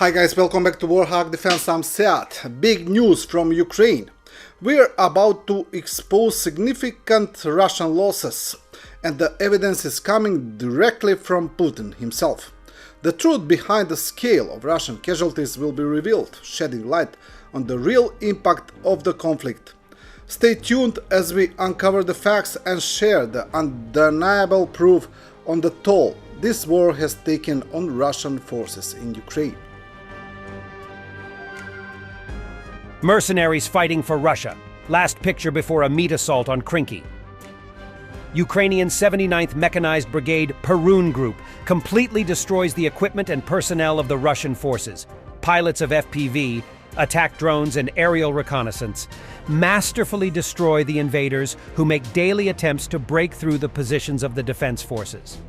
Hi guys, welcome back to Warthog Defense. I'm Seat. Big news from Ukraine. We're about to expose significant Russian losses, and the evidence is coming directly from Putin himself. The truth behind the scale of Russian casualties will be revealed, shedding light on the real impact of the conflict. Stay tuned as we uncover the facts and share the undeniable proof on the toll this war has taken on Russian forces in Ukraine. Mercenaries fighting for Russia. Last picture before a meat assault on Krinky. Ukrainian 79th Mechanized Brigade Perun Group completely destroys the equipment and personnel of the Russian forces. Pilots of FPV, attack drones and aerial reconnaissance masterfully destroy the invaders who make daily attempts to break through the positions of the defense forces.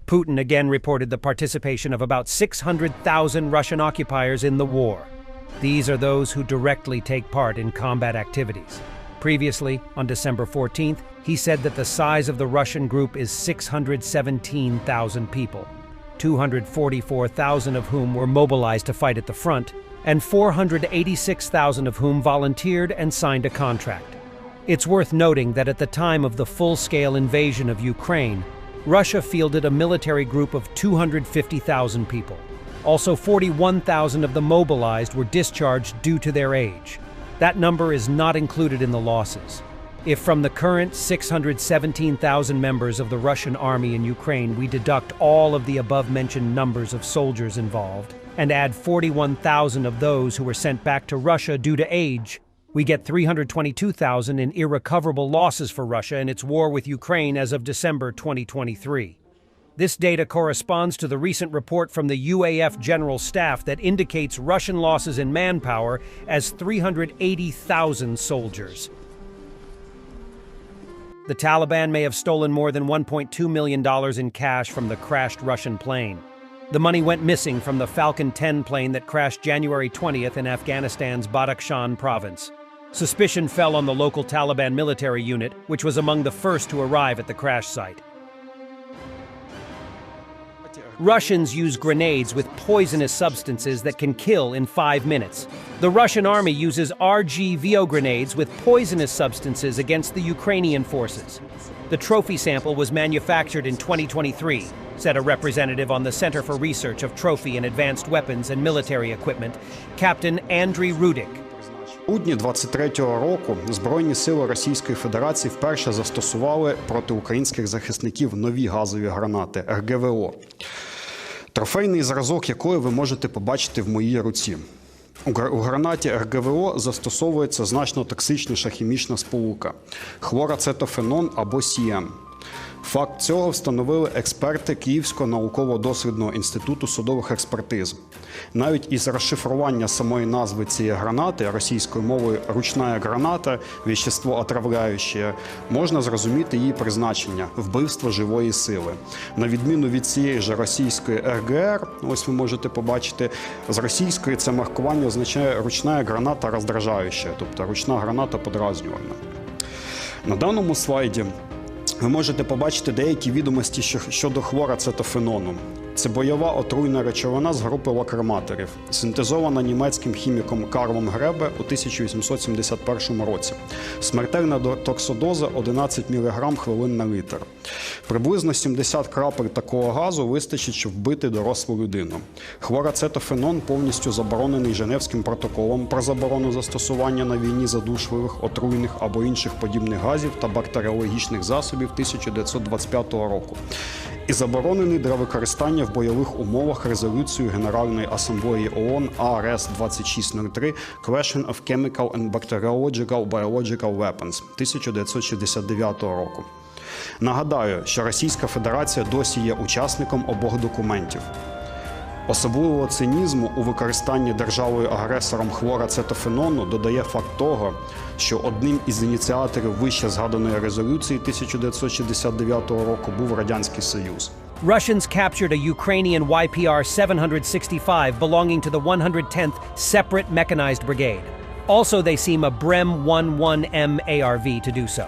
Putin again reported the participation of about 600,000 Russian occupiers in the war. These are those who directly take part in combat activities. Previously, on December 14th, he said that the size of the Russian group is 617,000 people, 244,000 of whom were mobilized to fight at the front, and 486,000 of whom volunteered and signed a contract. It's worth noting that at the time of the full-scale invasion of Ukraine, Russia fielded a military group of 250,000 people. Also, 41,000 of the mobilized were discharged due to their age. That number is not included in the losses. If from the current 617,000 members of the Russian army in Ukraine we deduct all of the above-mentioned numbers of soldiers involved and add 41,000 of those who were sent back to Russia due to age, we get 322,000 in irrecoverable losses for Russia in its war with Ukraine as of December 2023. This data corresponds to the recent report from the UAF General Staff that indicates Russian losses in manpower as 380,000 soldiers. The Taliban may have stolen more than $1.2 million in cash from the crashed Russian plane. The money went missing from the Falcon 10 plane that crashed January 20th in Afghanistan's Badakhshan province. Suspicion fell on the local Taliban military unit, which was among the first to arrive at the crash site. Russians use grenades with poisonous substances that can kill in 5 minutes. The Russian army uses RGVO grenades with poisonous substances against the Ukrainian forces. The trophy sample was manufactured in 2023, said a representative on the Center for Research of Trophy and Advanced Weapons and Military Equipment, Captain Andriy Rudik. У грудні 23-го року Збройні сили Російської Федерації вперше застосували проти українських захисників нові газові гранати РГВО, трофейний зразок якої ви можете побачити в моїй руці. У гранаті РГВО застосовується значно токсичніша хімічна сполука – хлорацетофенон або СІМ. Факт цього встановили експерти Київського науково-дослідного інституту судових експертиз. Навіть із розшифрування самої назви цієї гранати російською мовою «ручна граната», «вещество отравляюче», можна зрозуміти її призначення – вбивство живої сили. На відміну від цієї ж російської РГР, ось ви можете побачити, з російської це маркування означає «ручна граната роздражаюча», тобто ручна граната подразнювальна. На даному слайді ви можете побачити деякі відомості щодо хлорацетофенону. Це бойова отруйна речовина з групи лакриматорів, синтезована німецьким хіміком Карлом Гребе у 1871 році. Смертельна токсодоза 11 мг хвилин на літр. Приблизно 70 крапель такого газу вистачить, щоб вбити дорослу людину. Хлорацетофенон повністю заборонений Женевським протоколом про заборону застосування на війні задушливих, отруйних або інших подібних газів та бактеріологічних засобів 1925 року. і заборонений для використання в бойових умовах резолюцією Генеральної асамблеї ООН АРС 2603 Question of Chemical and Bacteriological Biological Weapons 1969 року. Нагадаю, що Російська Федерація досі є учасником обох документів. Особливого цинізму у використанні державою-агресором хлорацетофенону додає факт того, що одним із ініціаторів вище згаданої резолюції 1969 року був Радянський Союз. Russians captured a Ukrainian YPR-765 belonging to the 110th Separate Mechanized Brigade. Also, they seem a Brem-11M ARV to do so.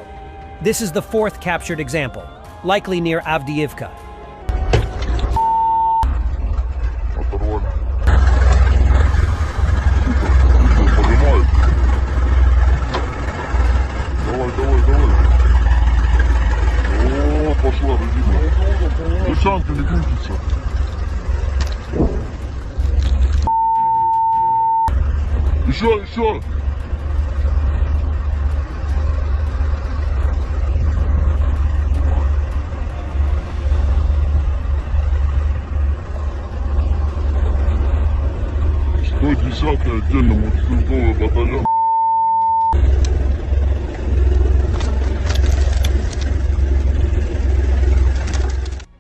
This is the fourth captured example, likely near Avdiivka. Пошла, родина. Душанка не крутится. Еще. Сто 10-й отдельно мотострелковый батальон.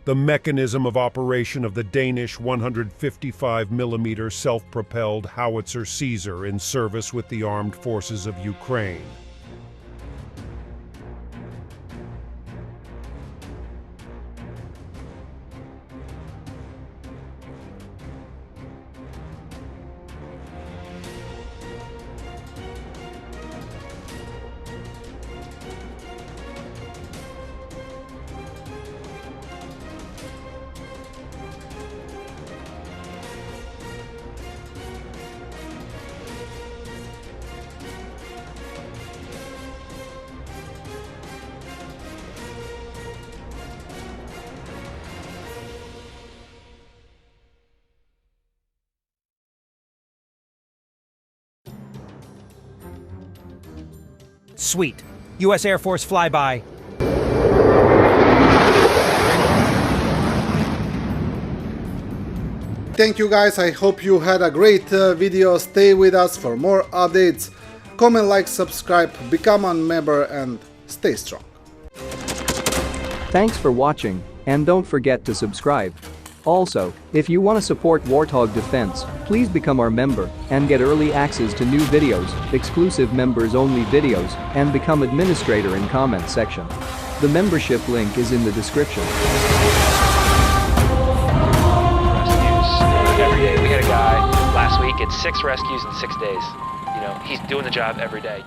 The mechanism of operation of the Danish 155mm self-propelled howitzer Caesar in service with the armed forces of Ukraine. Sweet. U.S. Air Force flyby. Thank you guys, I hope you had a great video. Stay with us for more updates. Comment, like, subscribe, become a member and stay strong. Thanks for watching, and don't forget to subscribe. Also, if you want to support Warthog Defense, please become our member and get early access to new videos, exclusive members-only videos, and become administrator in comment section. The membership link is in the description. Rescues every day. We had a guy last week at 6 rescues in 6 days. You know, he's doing the job every day.